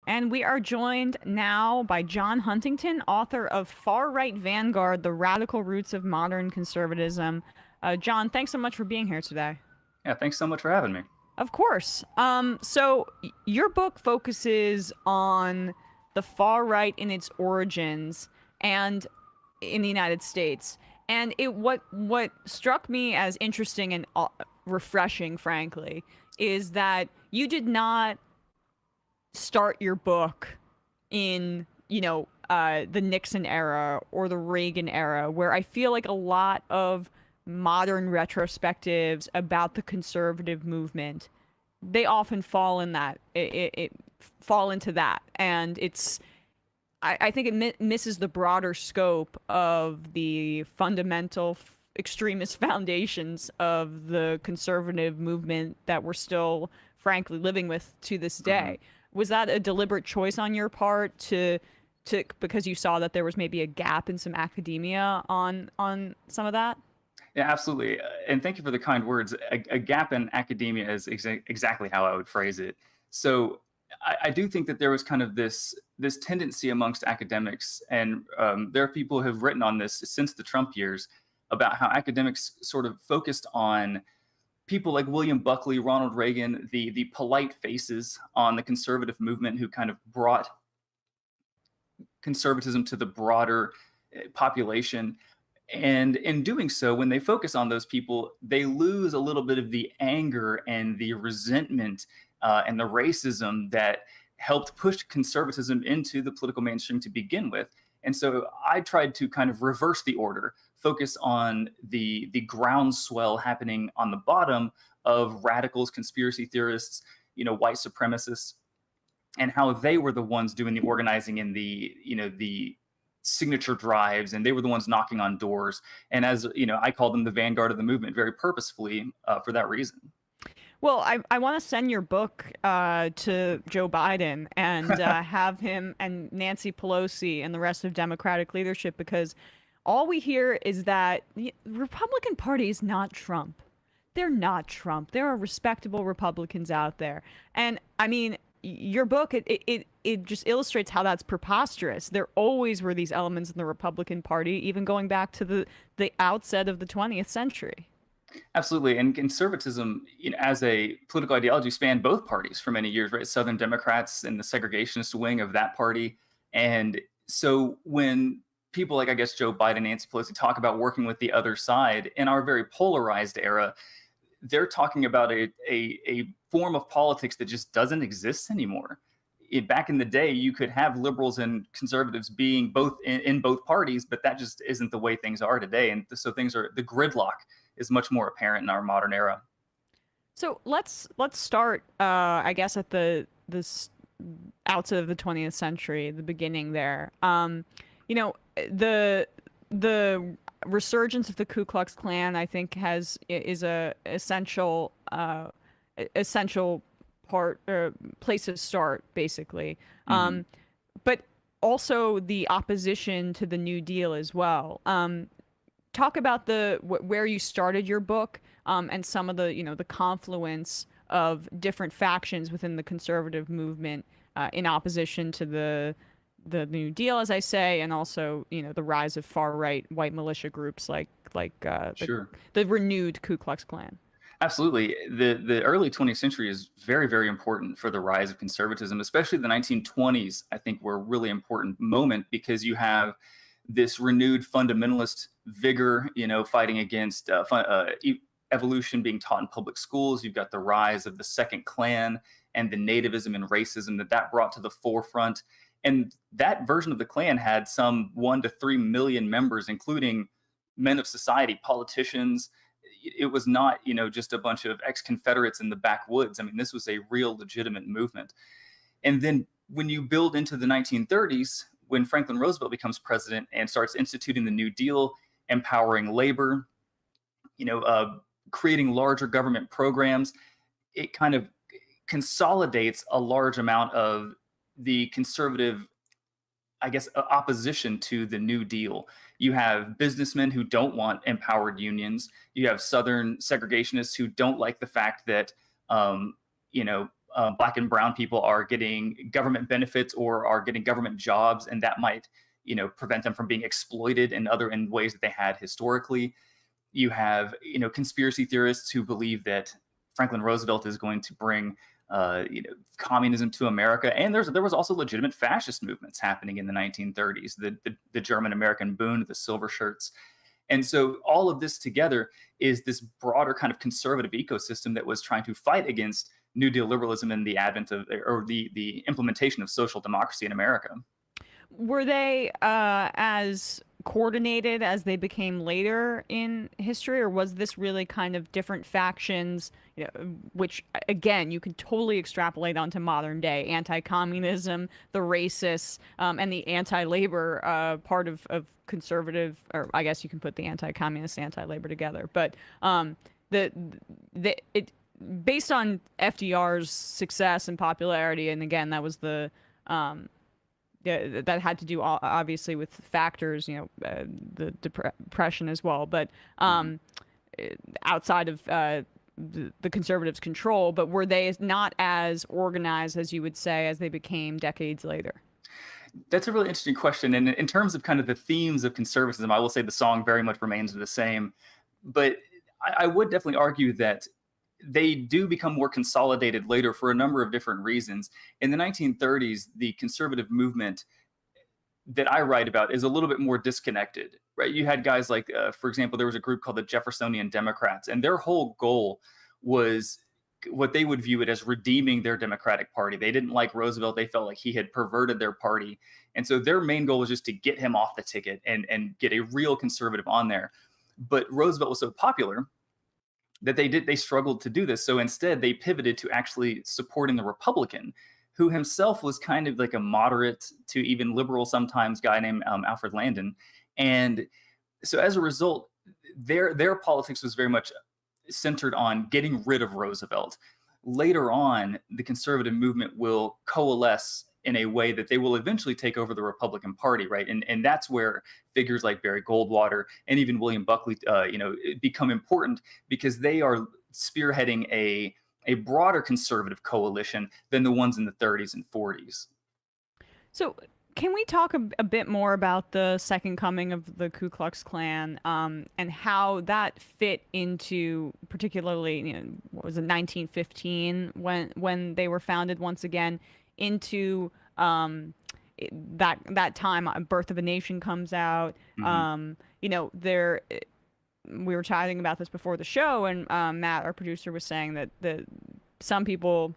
And we are joined now by John Huntington, author of Far-Right Vanguard, The Radical Roots of Modern Conservatism. John, thanks so much for being here today. Yeah, thanks so much for having me. Of course. Your book focuses on the far right in its origins and in the United States. And what struck me as interesting and refreshing, frankly, is that you did not start your book in, the Nixon era or the Reagan era, where I feel like a lot of modern retrospectives about the conservative movement, they often fall in that it fall into that, and I think it misses the broader scope of the fundamental extremist foundations of the conservative movement that we're still, frankly, living with to this hmm day. Was that a deliberate choice on your part to because you saw that there was maybe a gap in some academia on some of that? Yeah, absolutely. And thank you for the kind words. A gap in academia is exactly how I would phrase it. So I do think that there was kind of this tendency amongst academics, and there are people who have written on this since the Trump years about how academics sort of focused on people like William Buckley, Ronald Reagan, the polite faces on the conservative movement who kind of brought conservatism to the broader population. And in doing so, when they focus on those people, they lose a little bit of the anger and the resentment and the racism that helped push conservatism into the political mainstream to begin with. And so I tried to kind of reverse the order, focus on the groundswell happening on the bottom of radicals, conspiracy theorists, white supremacists, and how they were the ones doing the organizing and the signature drives, and they were the ones knocking on doors. And as I call them the vanguard of the movement very purposefully for that reason. Well, I want to send your book to Joe Biden and have him and Nancy Pelosi and the rest of Democratic leadership, because all we hear is that the Republican Party is not Trump. They're not Trump. There are respectable Republicans out there. And I mean, your book, it just illustrates how that's preposterous. There always were these elements in the Republican Party, even going back to the outset of the 20th century. Absolutely. And conservatism, as a political ideology, spanned both parties for many years, right? Southern Democrats and the segregationist wing of that party. And so when people like, I guess, Joe Biden, Nancy Pelosi talk about working with the other side in our very polarized era, they're talking about a form of politics that just doesn't exist anymore. Back in the day, you could have liberals and conservatives being both in both parties, but that just isn't the way things are today. And so the gridlock is much more apparent in our modern era. So let's start, I guess, at this outset of the 20th century, the beginning there. The resurgence of the Ku Klux Klan, I think, is a essential part place to start, basically. hmm But also the opposition to the New Deal as well. Talk about where you started your book, and some of the confluence of different factions within the conservative movement in opposition to the New Deal, as I say, and also the rise of far right white militia groups like Sure. the renewed Ku Klux Klan. Absolutely. The early 20th century is very, very important for the rise of conservatism, especially the 1920s, I think, were a really important moment because you have this renewed fundamentalist vigor, fighting against evolution being taught in public schools. You've got the rise of the Second Klan and the nativism and racism that brought to the forefront. And that version of the Klan had some 1 to 3 million members, including men of society, politicians. It was not, just a bunch of ex-Confederates in the backwoods. I mean, this was a real legitimate movement. And then when you build into the 1930s, when Franklin Roosevelt becomes president and starts instituting the New Deal, empowering labor, creating larger government programs, it kind of consolidates a large amount of the conservative, I guess, opposition to the New Deal. You have businessmen who don't want empowered unions. You have Southern segregationists who don't like the fact that, Black and brown people are getting government benefits or are getting government jobs, and that might, prevent them from being exploited in ways that they had historically. You have, conspiracy theorists who believe that Franklin Roosevelt is going to bring, communism to America. And there was also legitimate fascist movements happening in the 1930s, the German-American Bund, the Silver Shirts. And so all of this together is this broader kind of conservative ecosystem that was trying to fight against New Deal liberalism and the advent of, or the implementation of social democracy in America. Were they as coordinated as they became later in history, or was this really kind of different factions, which again you can totally extrapolate onto modern day anti-communism, the racists, and the anti-labor part of conservative, or I guess you can put the anti-communist, anti-labor together, but it based on FDR's success and popularity, and again that was that had to do obviously with factors, the depression as well, but outside of the conservatives' control. But were they not as organized as you would say as they became decades later? That's a really interesting question. And in terms of kind of the themes of conservatism, I will say the song very much remains the same. But I would definitely argue that they do become more consolidated later for a number of different reasons. In the 1930s, the conservative movement that I write about is a little bit more disconnected, right? You had guys like, for example, there was a group called the Jeffersonian Democrats, and their whole goal was what they would view it as redeeming their Democratic Party. They didn't like Roosevelt. They felt like he had perverted their party. And so their main goal was just to get him off the ticket and get a real conservative on there. But Roosevelt was so popular that they struggled to do this. So instead, they pivoted to actually supporting the Republican, who himself was kind of like a moderate to even liberal sometimes guy named Alfred Landon. And so as a result, their politics was very much centered on getting rid of Roosevelt. Later on, the conservative movement will coalesce in a way that they will eventually take over the Republican Party, right? And that's where figures like Barry Goldwater and even William Buckley, become important, because they are spearheading a broader conservative coalition than the ones in the 30s and 40s. So can we talk a bit more about the second coming of the Ku Klux Klan, and how that fit into, particularly, what was it, 1915, when they were founded once again, into that time Birth of a Nation comes out. We were chatting about this before the show, and Matt, our producer, was saying that some people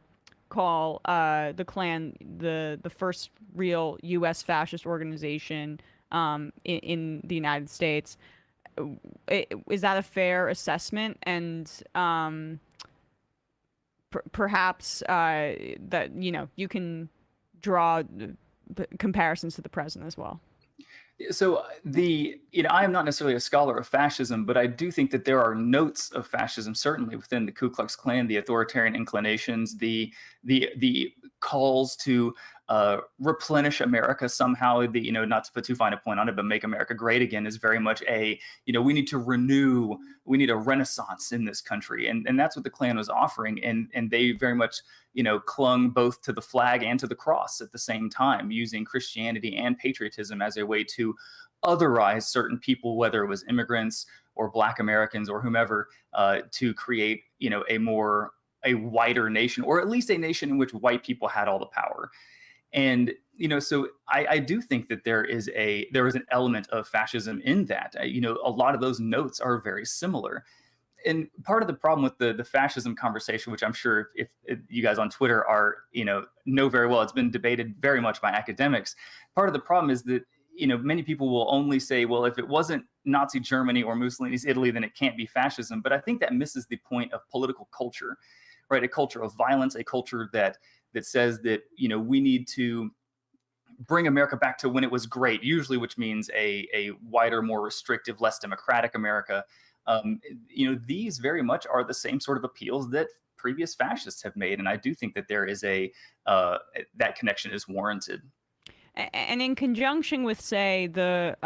call the Klan the first real U.S. fascist organization in the United States. Is that a fair assessment? And perhaps that you can draw comparisons to the present as well. So I am not necessarily a scholar of fascism, but I do think that there are notes of fascism certainly within the Ku Klux Klan, the authoritarian inclinations, the calls to replenish America somehow. Not to put too fine a point on it, but make America great again is very much we need to renew, we need a renaissance in this country, and that's what the Klan was offering, and they very much clung both to the flag and to the cross at the same time, using Christianity and patriotism as a way to otherize certain people, whether it was immigrants or Black Americans or whomever, to create a wider nation, or at least a nation in which white people had all the power. And so I do think that there is an element of fascism in that. A lot of those notes are very similar. And part of the problem with the fascism conversation, which I'm sure if you guys on Twitter are know very well, it's been debated very much by academics. Part of the problem is that many people will only say, well, if it wasn't Nazi Germany or Mussolini's Italy, then it can't be fascism. But I think that misses the point of political culture, right? A culture of violence, a culture that says that we need to bring America back to when it was great, usually, which means a wider, more restrictive, less democratic America. These very much are the same sort of appeals that previous fascists have made, and I do think that there is that connection is warranted. And in conjunction with, say, the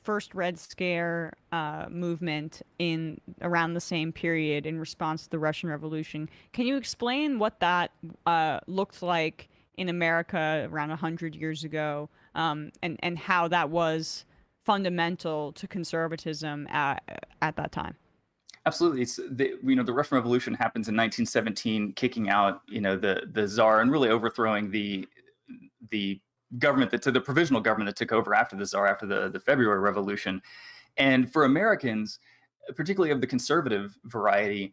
first Red Scare movement in around the same period in response to the Russian Revolution, can you explain what that looked like in America around 100 years ago, and how that was fundamental to conservatism at that time? Absolutely. The Russian Revolution happens in 1917, kicking out, the Tsar and really overthrowing the government the provisional government that took over after the Tsar, after the February Revolution. And for Americans, particularly of the conservative variety,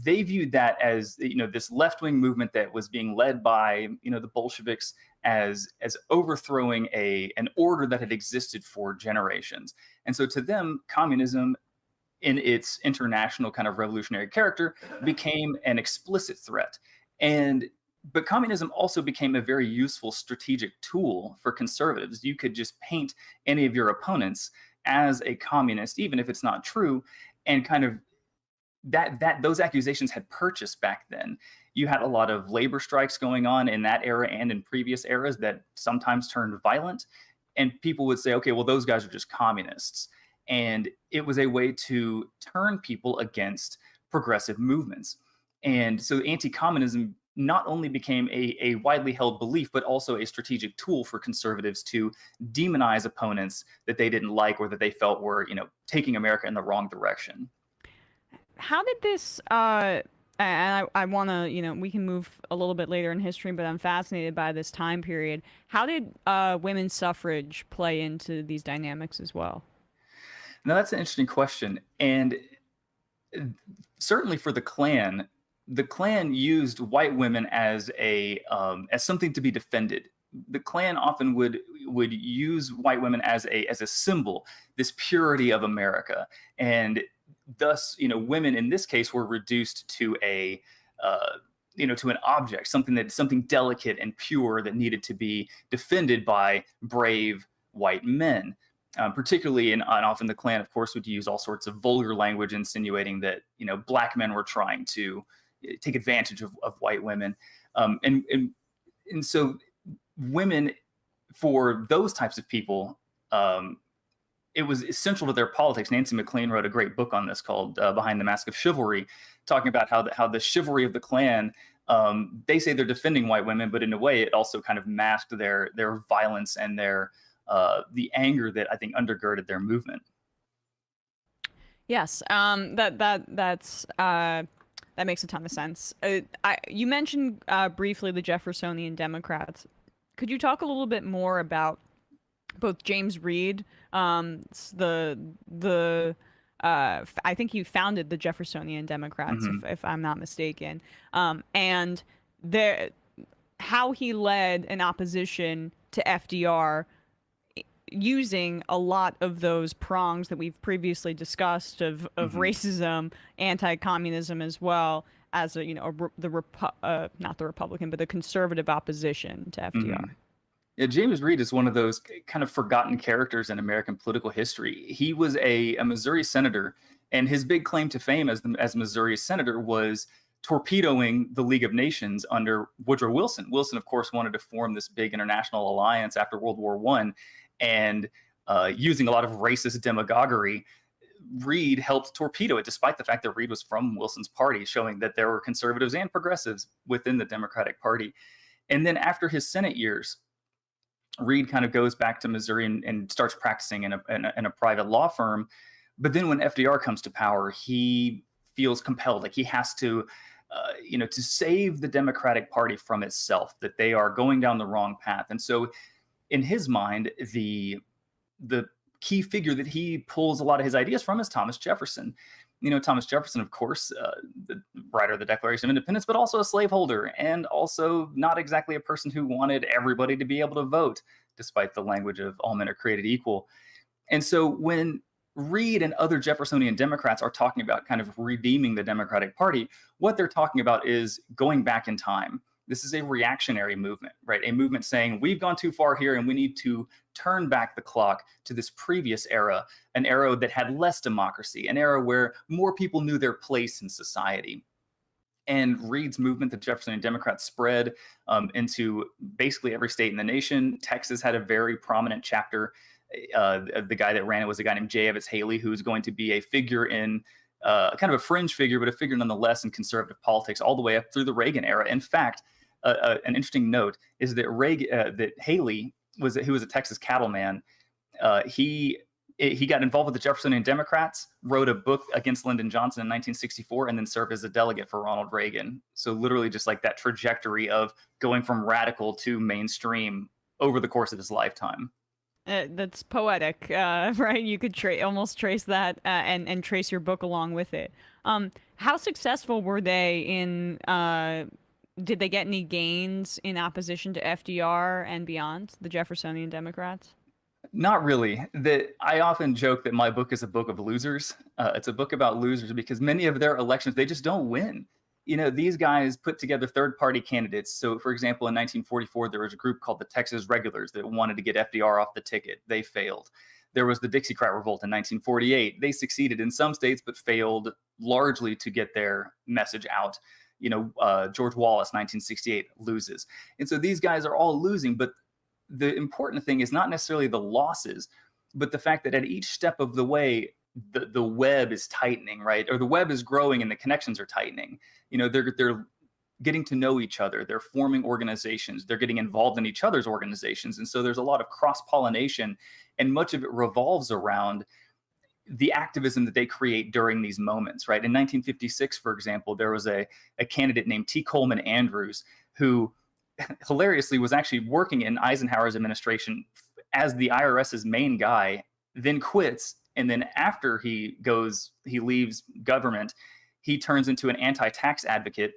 they viewed that as, this left-wing movement that was being led by, the Bolsheviks, as overthrowing an order that had existed for generations. And so to them, communism, in its international kind of revolutionary character, became an explicit threat. But communism also became a very useful strategic tool for conservatives. You could just paint any of your opponents as a communist, even if it's not true, and kind of that those accusations had purchased back then. You had a lot of labor strikes going on in that era and in previous eras that sometimes turned violent, and people would say, okay, well, those guys are just communists. And it was a way to turn people against progressive movements. And so anti-communism not only became a widely held belief, but also a strategic tool for conservatives to demonize opponents that they didn't like or that they felt were, taking America in the wrong direction. How did this and I want to, we can move a little bit later in history, but I'm fascinated by this time period. How did women's suffrage play into these dynamics as well? Now, that's an interesting question. And certainly for the Klan used white women as something to be defended. The Klan often would use white women as a symbol, this purity of America. And thus, women in this case were reduced to to an object, something delicate and pure that needed to be defended by brave white men. Particularly, and often the Klan, of course, would use all sorts of vulgar language, insinuating that black men were trying to take advantage of white women, and so women, for those types of people, it was essential to their politics. Nancy MacLean wrote a great book on this called "Behind the Mask of Chivalry," talking about how the chivalry of the Klan. They say they're defending white women, but in a way, it also kind of masked their violence and the anger that I think undergirded their movement. Yes, that makes a ton of sense. You mentioned briefly the Jeffersonian Democrats. Could you talk a little bit more about both James Reed, I think he founded the Jeffersonian Democrats, if I'm not mistaken, and how he led an opposition to FDR, using a lot of those prongs that we've previously discussed of racism, anti-communism, as well as not the Republican, but the conservative opposition to FDR. Yeah, James Reed is one of those kind of forgotten characters in American political history. He was a Missouri senator, and his big claim to fame as Missouri senator was torpedoing the League of Nations under Woodrow Wilson. Wilson, of course, wanted to form this big international alliance after World War I, and using a lot of racist demagoguery, Reed helped torpedo it, despite the fact that Reed was from Wilson's party, showing that there were conservatives and progressives within the Democratic Party. And then after his Senate years, Reed kind of goes back to Missouri and starts practicing in a private law firm. But then when FDR comes to power, he feels compelled, like he has to, to save the Democratic Party from itself, that they are going down the wrong path. And so in his mind, the key figure that he pulls a lot of his ideas from is Thomas Jefferson. Thomas Jefferson, of course, the writer of the Declaration of Independence, but also a slaveholder, and also not exactly a person who wanted everybody to be able to vote, despite the language of all men are created equal. And so when Reed and other Jeffersonian Democrats are talking about kind of redeeming the Democratic Party, what they're talking about is going back in time. This is a reactionary movement, right? A movement saying we've gone too far here and we need to turn back the clock to this previous era, an era that had less democracy, an era where more people knew their place in society. And Reed's movement, the Jeffersonian Democrats, spread into basically every state in the nation. Texas had a very prominent chapter. The guy that ran it was a guy named Evetts Haley, who was going to be a figure in kind of a fringe figure, but a figure nonetheless in conservative politics all the way up through the Reagan era. In fact, an interesting note is that that Haley who was a Texas cattleman. He got involved with the Jeffersonian Democrats, wrote a book against Lyndon Johnson in 1964, and then served as a delegate for Ronald Reagan. So literally just like that trajectory of going from radical to mainstream over the course of his lifetime. That's poetic, right? You could almost trace that and trace your book along with it. How successful were they in? Did they get any gains in opposition to FDR and beyond, the Jeffersonian Democrats? Not really. I often joke that my book is a book of losers. It's a book about losers because many of their elections, they just don't win. These guys put together third-party candidates. So, for example, in 1944, there was a group called the Texas Regulars that wanted to get FDR off the ticket. They failed. There was the Dixiecrat Revolt in 1948. They succeeded in some states, but failed largely to get their message out. George Wallace, 1968, loses. And so these guys are all losing, but the important thing is not necessarily the losses, but the fact that at each step of the way, the web is tightening, right? Or the web is growing and the connections are tightening. They're getting to know each other. They're forming organizations. They're getting involved in each other's organizations. And so there's a lot of cross-pollination, and much of it revolves around the activism that they create during these moments, right? In 1956, for example, there was a candidate named T. Coleman Andrews who hilariously was actually working in Eisenhower's administration as the IRS's main guy, then quits. And then after he leaves government, he turns into an anti-tax advocate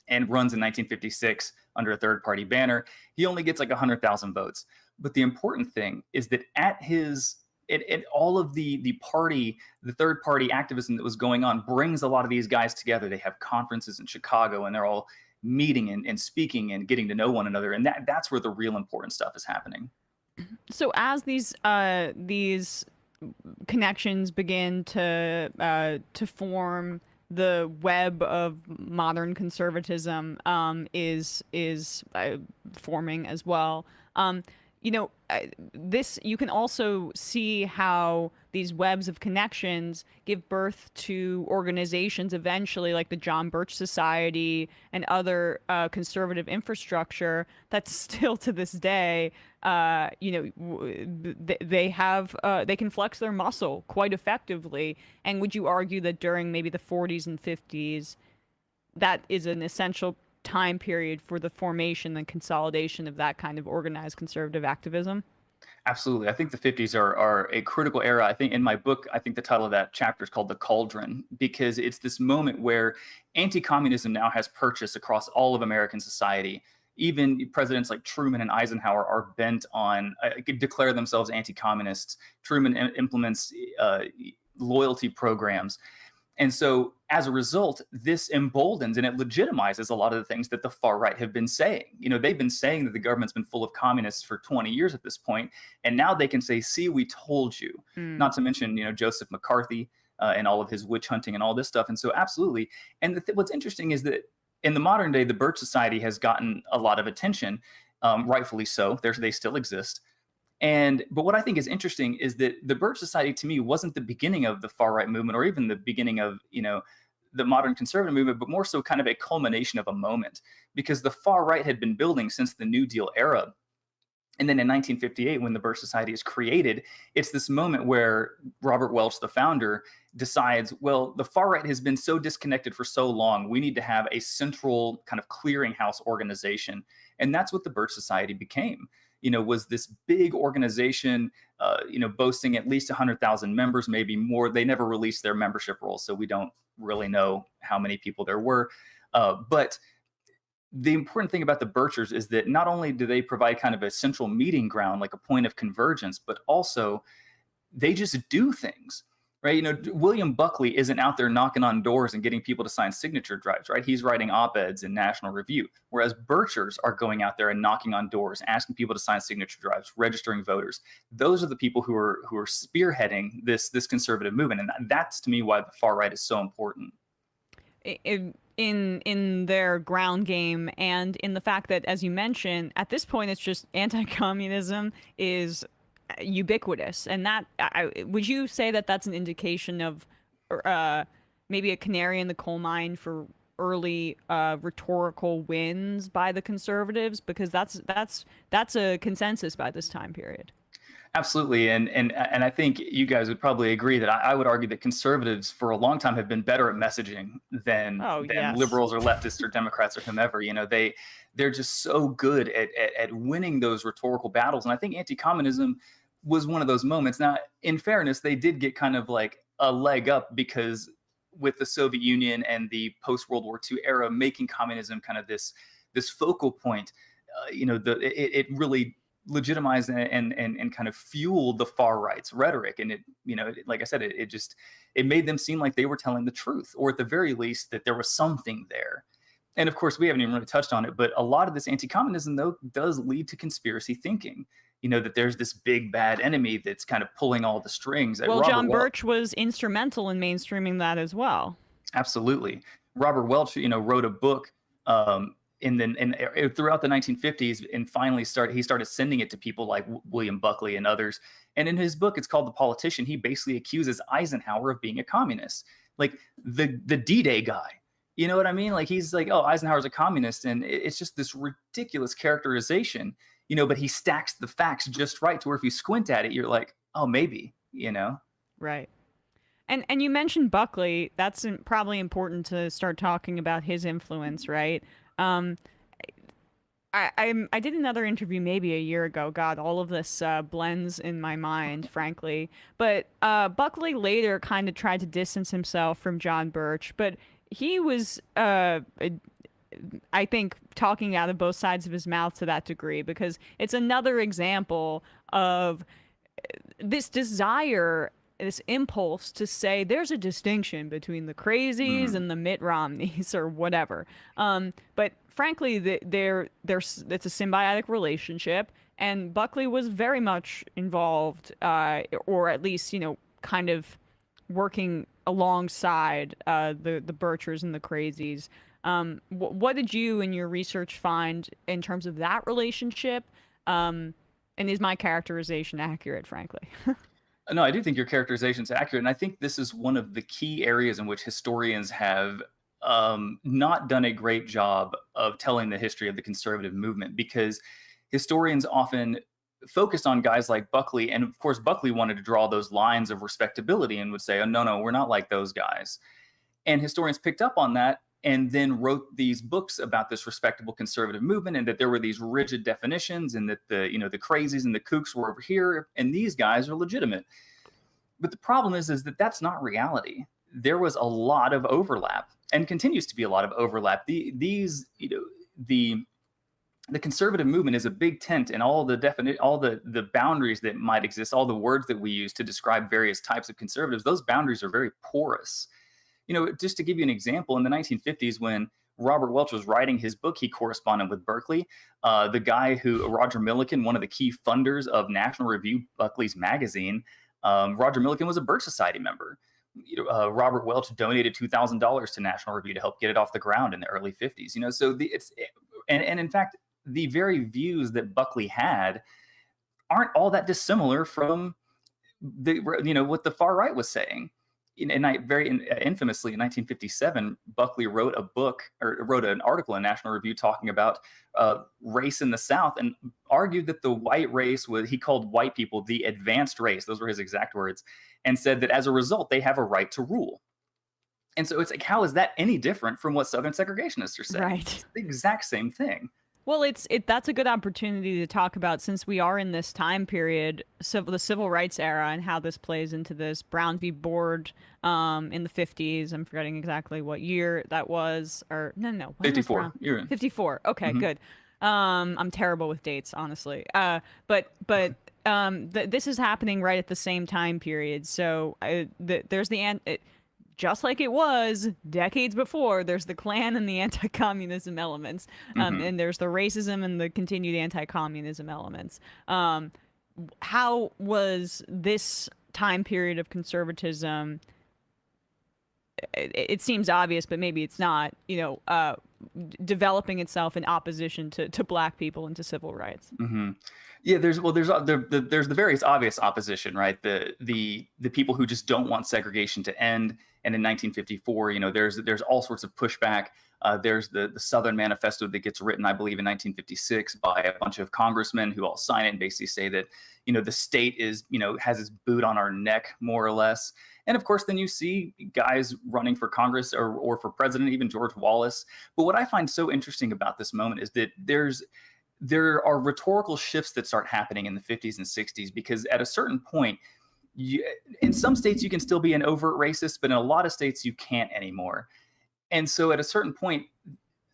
and runs in 1956 under a third-party banner. He only gets like 100,000 votes. But the important thing is that at all of the third-party activism that was going on brings a lot of these guys together. They have conferences in Chicago, and they're all meeting and speaking and getting to know one another. And that's where the real important stuff is happening. So as these connections begin to form, the web of modern conservatism is forming as well. You can also see how these webs of connections give birth to organizations eventually, like the John Birch Society and other conservative infrastructure that still to this day, they can flex their muscle quite effectively. And would you argue that during maybe the 40s and 50s, that is an essential time period for the formation and consolidation of that kind of organized conservative activism? Absolutely. I think the 50s are a critical era. I think in my book, I think the title of that chapter is called The Cauldron, because it's this moment where anti-communism now has purchased across all of American society. Even presidents like Truman and Eisenhower are bent on, declare themselves anti-communists. Truman implements loyalty programs. And so as a result, this emboldens and it legitimizes a lot of the things that the far right have been saying. They've been saying that the government's been full of communists for 20 years at this point. And now they can say, see, we told you. Not to mention, Joseph McCarthy and all of his witch hunting and all this stuff. And so absolutely. And what's interesting is that in the modern day, the Birch Society has gotten a lot of attention, rightfully so. They still exist. But what I think is interesting is that the Birch Society, to me, wasn't the beginning of the far-right movement or even the beginning of, the modern conservative movement, but more so kind of a culmination of a moment, because the far-right had been building since the New Deal era. And then in 1958, when the Birch Society is created, it's this moment where Robert Welch, the founder, decides, well, the far-right has been so disconnected for so long, we need to have a central kind of clearinghouse organization. And that's what the Birch Society became. Was this big organization, boasting at least 100,000 members, maybe more. They never released their membership rolls, so we don't really know how many people there were. But the important thing about the Birchers is that not only do they provide kind of a central meeting ground, like a point of convergence, but also they just do things. Right. William Buckley isn't out there knocking on doors and getting people to sign signature drives. Right. He's writing op-eds in National Review, whereas Birchers are going out there and knocking on doors, asking people to sign signature drives, registering voters. Those are the people who are spearheading this conservative movement. And that's, to me, why the far right is so important. in their ground game and in the fact that, as you mentioned, at this point it's just anti-communism is ubiquitous, and that would you say that that's an indication of maybe a canary in the coal mine for early rhetorical wins by the conservatives, because that's a consensus by this time period. Absolutely, and I think you guys would probably agree that I would argue that conservatives for a long time have been better at messaging than Oh, yes. liberals or leftists or Democrats or whomever. You know, they're just so good at winning those rhetorical battles, and I think anti-communism was one of those moments. Now, in fairness, they did get kind of like a leg up because with the Soviet Union and the post-World War II era making communism kind of this focal point, it really legitimized and kind of fueled the far right's rhetoric. And like I said, it made them seem like they were telling the truth, or at the very least that there was something there. And of course, we haven't even really touched on it, but a lot of this anti-communism, though, does lead to conspiracy thinking. That there's this big bad enemy that's kind of pulling all the strings. Well, John Birch was instrumental in mainstreaming that as well. Absolutely. Robert Welch, wrote a book throughout the 1950s, and finally he started sending it to people like William Buckley and others. And in his book, it's called The Politician. He basically accuses Eisenhower of being a communist, like the D-Day guy. You know what I mean? Like, he's like, oh, Eisenhower's a communist, and it's just this ridiculous characterization. But he stacks the facts just right to where if you squint at it, you're like, oh, maybe, Right. And you mentioned Buckley. That's probably important to start talking about his influence, right? I did another interview maybe a year ago. God, all of this blends in my mind, frankly. But Buckley later kind of tried to distance himself from John Birch, but he was I think talking out of both sides of his mouth to that degree, because it's another example of this desire, this impulse to say there's a distinction between the crazies and the Mitt Romneys or whatever. But frankly, it's a symbiotic relationship, and Buckley was very much involved, or at least, kind of working alongside the Birchers and the crazies. What did you in your research find in terms of that relationship? And is my characterization accurate, frankly? No, I do think your characterization is accurate. And I think this is one of the key areas in which historians have not done a great job of telling the history of the conservative movement, because historians often focused on guys like Buckley. And of course, Buckley wanted to draw those lines of respectability and would say, oh, no, we're not like those guys. And historians picked up on that and then wrote these books about this respectable conservative movement, and that there were these rigid definitions, and that the crazies and the kooks were over here, and these guys are legitimate. But the problem is that that's not reality. There was a lot of overlap, and continues to be a lot of overlap. The conservative movement is a big tent, and all the boundaries that might exist, all the words that we use to describe various types of conservatives, those boundaries are very porous. Just to give you an example, in the 1950s, when Robert Welch was writing his book, he corresponded with Berkeley. The guy Roger Millikan, one of the key funders of National Review, Buckley's magazine, Roger Millikan was a Birch Society member. Robert Welch donated $2,000 to National Review to help get it off the ground in the early 50s. And in fact, the very views that Buckley had aren't all that dissimilar from what the far right was saying. And very infamously, in 1957, Buckley wrote an article in National Review talking about race in the South, and argued that the white race he called white people the advanced race. Those were his exact words, and said that as a result, they have a right to rule. And so it's like, how is that any different from what Southern segregationists are saying? Right. It's the exact same thing. Well, that's a good opportunity to talk about, since we are in this time period, the civil rights era, and how this plays into this. Brown v. Board in the 50s. I'm forgetting exactly what year that was. Or no. 54. You're in. 54. Okay, good. I'm terrible with dates, honestly. But this is happening right at the same time period. So there's just like it was decades before, there's the Klan and the anti-communism elements, and there's the racism and the continued anti-communism elements. How was this time period of conservatism it seems obvious, but maybe it's not, developing itself in opposition to black people and to civil rights. Mm-hmm. Yeah, there's the various obvious opposition, right? The people who just don't want segregation to end. And in 1954, there's all sorts of pushback. There's the Southern Manifesto that gets written, I believe, in 1956 by a bunch of congressmen who all sign it and basically say that, the state is, has its boot on our neck, more or less. And of course, then you see guys running for Congress or for president, even George Wallace. But what I find so interesting about this moment is that there are rhetorical shifts that start happening in the 50s and 60s, because at a certain point, in some states, you can still be an overt racist, but in a lot of states, you can't anymore. And so at a certain point,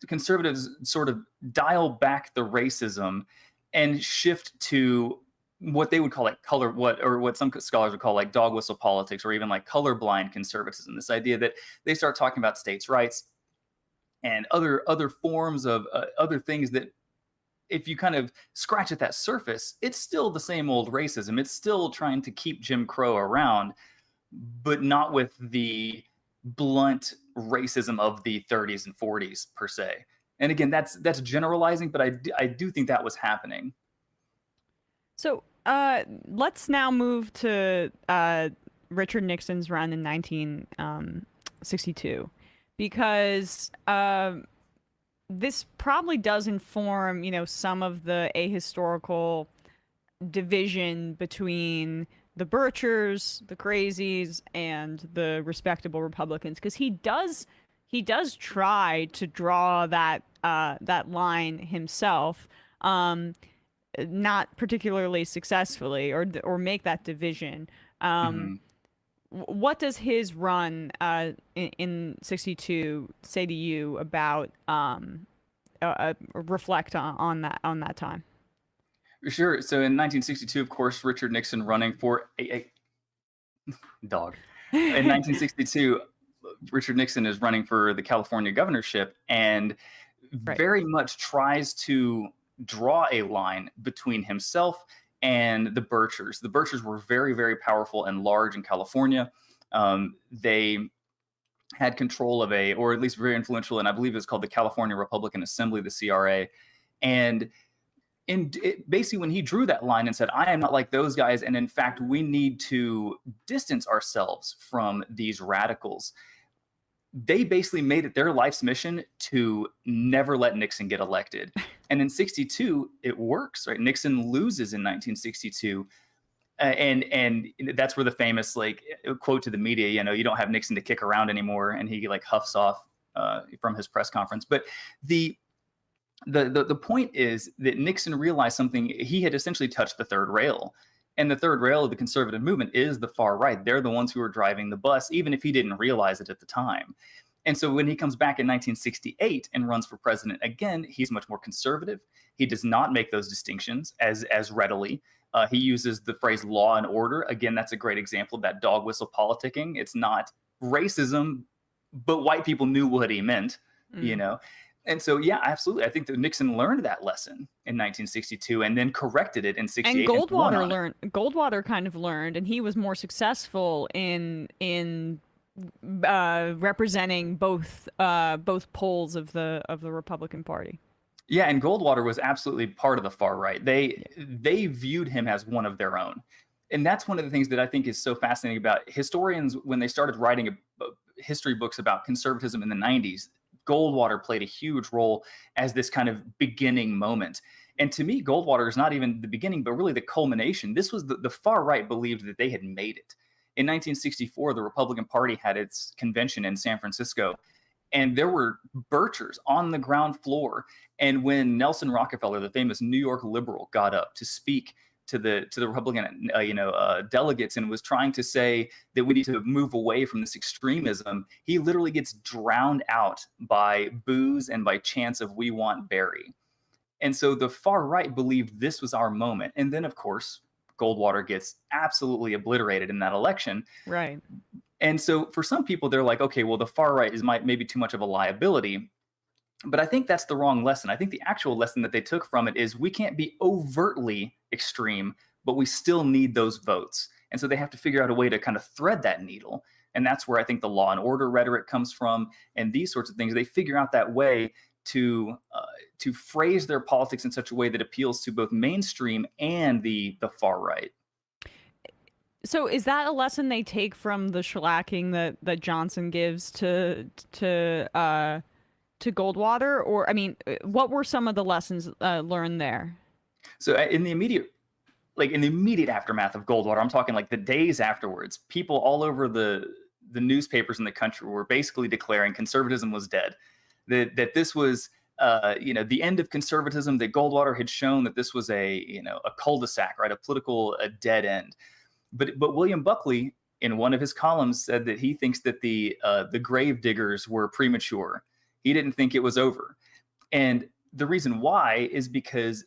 conservatives sort of dial back the racism and shift to what they would call like what some scholars would call like dog whistle politics, or even like colorblind conservatism. This idea that they start talking about states' rights and other forms of other things that, if you kind of scratch at that surface, it's still the same old racism. It's still trying to keep Jim Crow around, but not with the blunt racism of the 30s and 40s per se. And again, that's generalizing, but I do think that was happening. So let's now move to Richard Nixon's run in 1962, because this probably does inform, some of the ahistorical division between the Birchers, the crazies, and the respectable Republicans, because he does try to draw that line himself, not particularly successfully, or make that division. What does his run in 62 say to you about reflect on that time? Sure. So in 1962, of course, Richard Nixon running for a dog. In 1962, Richard Nixon is running for the California governorship, and very much tries to draw a line between himself and the Birchers. The Birchers were very, very powerful and large in California. They had control of or at least very influential, and I believe it was called the California Republican Assembly, the CRA. And basically, when he drew that line and said, I am not like those guys, and in fact, we need to distance ourselves from these radicals, they basically made it their life's mission to never let Nixon get elected. And in 62, it works, right? Nixon loses in 1962. And that's where the famous quote to the media, you don't have Nixon to kick around anymore. And he huffs off from his press conference. But the point is that Nixon realized something. He had essentially touched the third rail. And the third rail of the conservative movement is the far right. They're the ones who are driving the bus, even if he didn't realize it at the time. And so when he comes back in 1968 and runs for president again, he's much more conservative. He does not make those distinctions as readily. He uses the phrase law and order. Again, that's a great example of that dog whistle politicking. It's not racism, but white people knew what he meant, And so, yeah, absolutely. I think that Nixon learned that lesson in 1962 and then corrected it in 68. And Goldwater kind of learned, and he was more successful in representing both poles of the Republican Party. Yeah, and Goldwater was absolutely part of the far right. They viewed him as one of their own. And that's one of the things that I think is so fascinating about historians when they started writing history books about conservatism in the 90s. Goldwater played a huge role as this kind of beginning moment. And to me, Goldwater is not even the beginning, but really the culmination. This was the far right believed that they had made it. In 1964, the Republican Party had its convention in San Francisco, and there were Birchers on the ground floor. And when Nelson Rockefeller, the famous New York liberal, got up to speak to the Republican delegates and was trying to say that we need to move away from this extremism, he literally gets drowned out by boos and by chants of "We want Barry." And so the far right believed this was our moment. And then, of course, Goldwater gets absolutely obliterated in that election. Right. And so for some people, they're like, okay, well, the far right is maybe too much of a liability. But I think that's the wrong lesson. I think the actual lesson that they took from it is we can't be overtly extreme, but we still need those votes. And so they have to figure out a way to kind of thread that needle. And that's where I think the law and order rhetoric comes from, and these sorts of things. They figure out that way to phrase their politics in such a way that appeals to both mainstream and the far right. So is that a lesson they take from the shellacking that Johnson gives to Goldwater? Or, I mean, what were some of the lessons learned there? So in the immediate aftermath of Goldwater, I'm talking like the days afterwards, people all over the newspapers in the country were basically declaring conservatism was dead. That this was the end of conservatism. That Goldwater had shown that this was a cul-de-sac, right, a dead end. But William Buckley, in one of his columns, said that he thinks that the grave diggers were premature. He didn't think it was over, and the reason why is because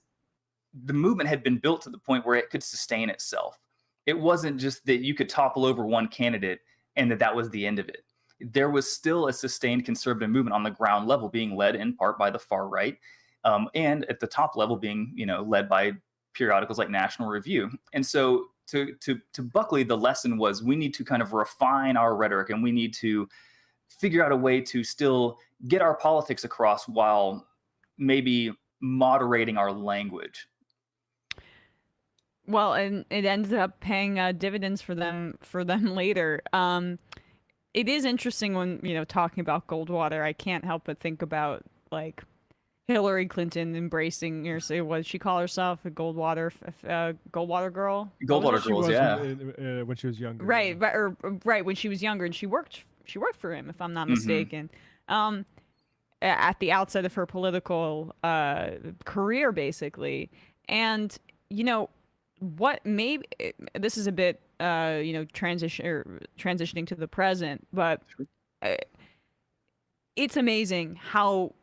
the movement had been built to the point where it could sustain itself. It wasn't just that you could topple over one candidate and that was the end of it. There was still a sustained conservative movement on the ground level, being led in part by the far right, and at the top level being led by periodicals like National Review. And so to Buckley, the lesson was we need to kind of refine our rhetoric, and we need to figure out a way to still get our politics across while maybe moderating our language. Well, and it ended up paying dividends for them later. It is interesting when talking about Goldwater. I can't help but think about like Hillary Clinton embracing, what she call herself, a Goldwater girl. Goldwater girls, yeah. When she was younger. Right, right when she was younger, and she worked for him, if I'm not mistaken. At the outset of her political career, basically, and what maybe this is a bit transitioning to the present, but it's amazing how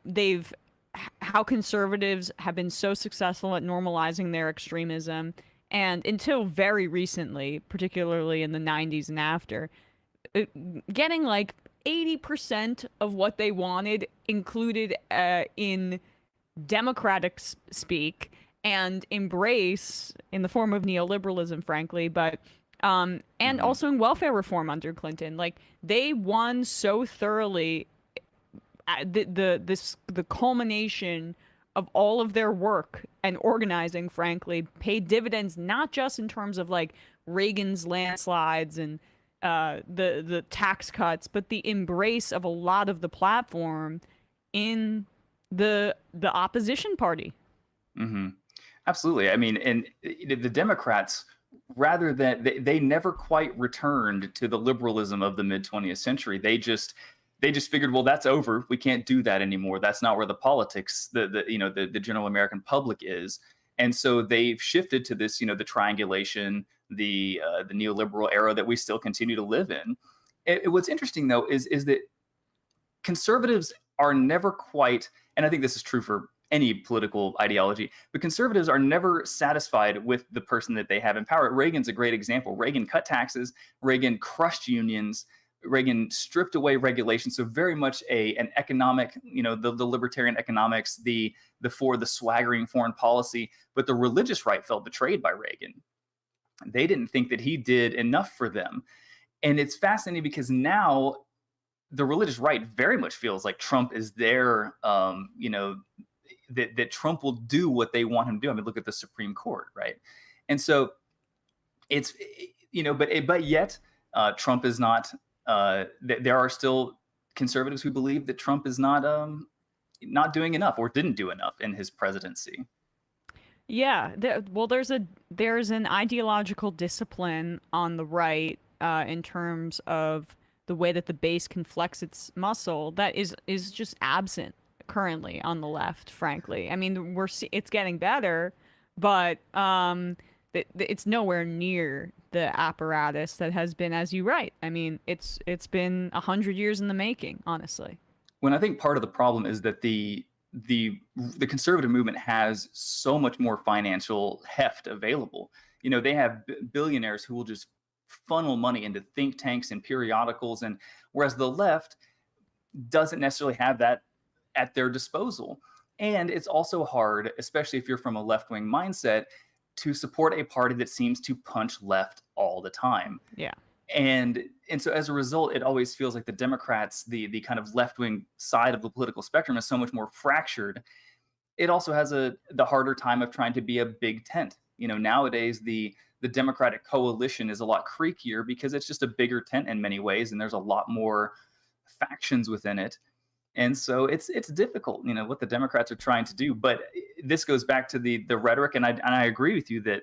conservatives have been so successful at normalizing their extremism, and until very recently, particularly in the 90s and after, getting like 80% of what they wanted included in democratic speak and embrace in the form of neoliberalism, frankly, but and also in welfare reform under Clinton. Like, they won so thoroughly. The culmination of all of their work and organizing, frankly, paid dividends, not just in terms of like Reagan's landslides and the tax cuts, but the embrace of a lot of the platform in the opposition party. Absolutely. I mean, and the Democrats, rather than they never quite returned to the liberalism of the mid 20th century. They just figured, well, that's over. We can't do that anymore. That's not where the politics, the general American public is. And so they've shifted to this, the triangulation, the neoliberal era that we still continue to live in. What's interesting, though, is that conservatives are never quite, and I think this is true for any political ideology, but conservatives are never satisfied with the person that they have in power. Reagan's a great example. Reagan cut taxes. Reagan crushed unions. Reagan stripped away regulation. So very much an economic, the libertarian economics, the swaggering foreign policy. But the religious right felt betrayed by Reagan. They didn't think that he did enough for them. And it's fascinating because now the religious right very much feels like Trump is there, that Trump will do what they want him to do. I mean, look at the Supreme Court, right? And so it's, but yet Trump is not, there are still conservatives who believe that Trump is not doing enough or didn't do enough in his presidency. Yeah, there's an ideological discipline on the right in terms of the way that the base can flex its muscle that is just absent currently on the left, frankly. I mean, it's getting better, but it's nowhere near the apparatus that has been, as you write. I mean, it's been 100 years in the making, honestly. When I think part of the problem is that the conservative movement has so much more financial heft available. They have billionaires who will just funnel money into think tanks and periodicals, and whereas the left doesn't necessarily have that at their disposal. And it's also hard, especially if you're from a left-wing mindset, to support a party that seems to punch left all the time. Yeah. And so as a result, it always feels like the Democrats, the kind of left-wing side of the political spectrum, is so much more fractured. It also has the harder time of trying to be a big tent. Nowadays the Democratic coalition is a lot creakier because it's just a bigger tent in many ways, and there's a lot more factions within it. And so it's difficult, what the Democrats are trying to do. But this goes back to the rhetoric, and I agree with you that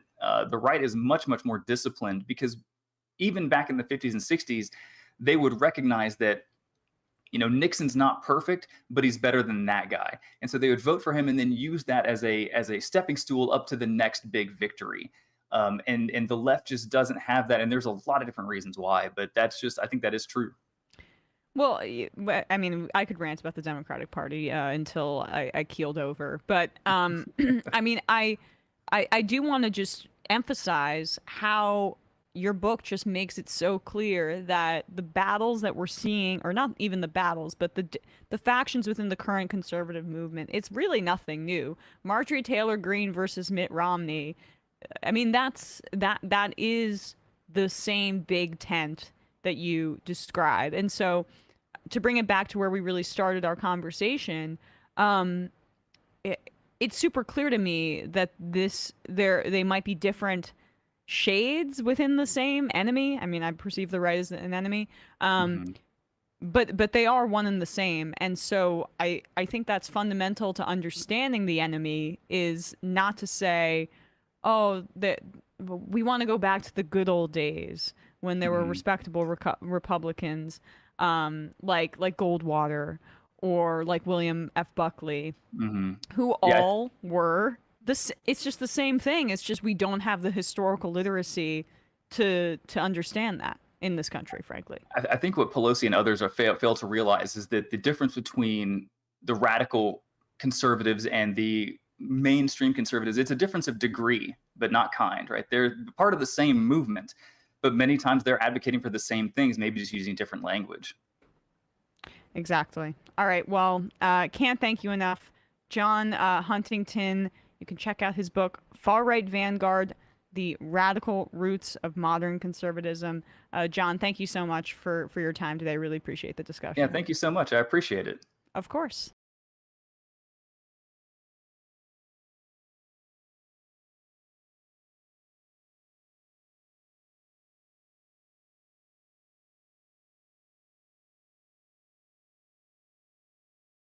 the right is much, much more disciplined, because even back in the 50s and 60s, they would recognize that Nixon's not perfect, but he's better than that guy. And so they would vote for him and then use that as a stepping stool up to the next big victory. And the left just doesn't have that. And there's a lot of different reasons why, but I think that is true. Well, I mean, I could rant about the Democratic Party until I keeled over, but I mean, I do want to just emphasize how your book just makes it so clear that the battles that we're seeing, or not even the battles, but the factions within the current conservative movement, it's really nothing new. Marjorie Taylor Greene versus Mitt Romney. I mean, that is the same big tent that you describe. And so to bring it back to where we really started our conversation, it's super clear to me that they might be different shades within the same enemy. I mean, I perceive the right as an enemy, but they are one and the same. And so I think that's fundamental to understanding the enemy, is not to say, oh, that we want to go back to the good old days when there were respectable Republicans, like Goldwater or like William F. Buckley, who all were this. It's just the same thing. It's just we don't have the historical literacy to understand that in this country, frankly. I think what Pelosi and others are fail to realize is that the difference between the radical conservatives and the mainstream conservatives, it's a difference of degree, but not kind, right? They're part of the same movement, but many times they're advocating for the same things, maybe just using different language. Exactly. All right. Well, can't thank you enough, John Huntington. You can check out his book, Far-Right Vanguard, The Radical Roots of Modern Conservatism. John, thank you so much for your time today. Really appreciate the discussion. Yeah, thank you so much. I appreciate it. Of course.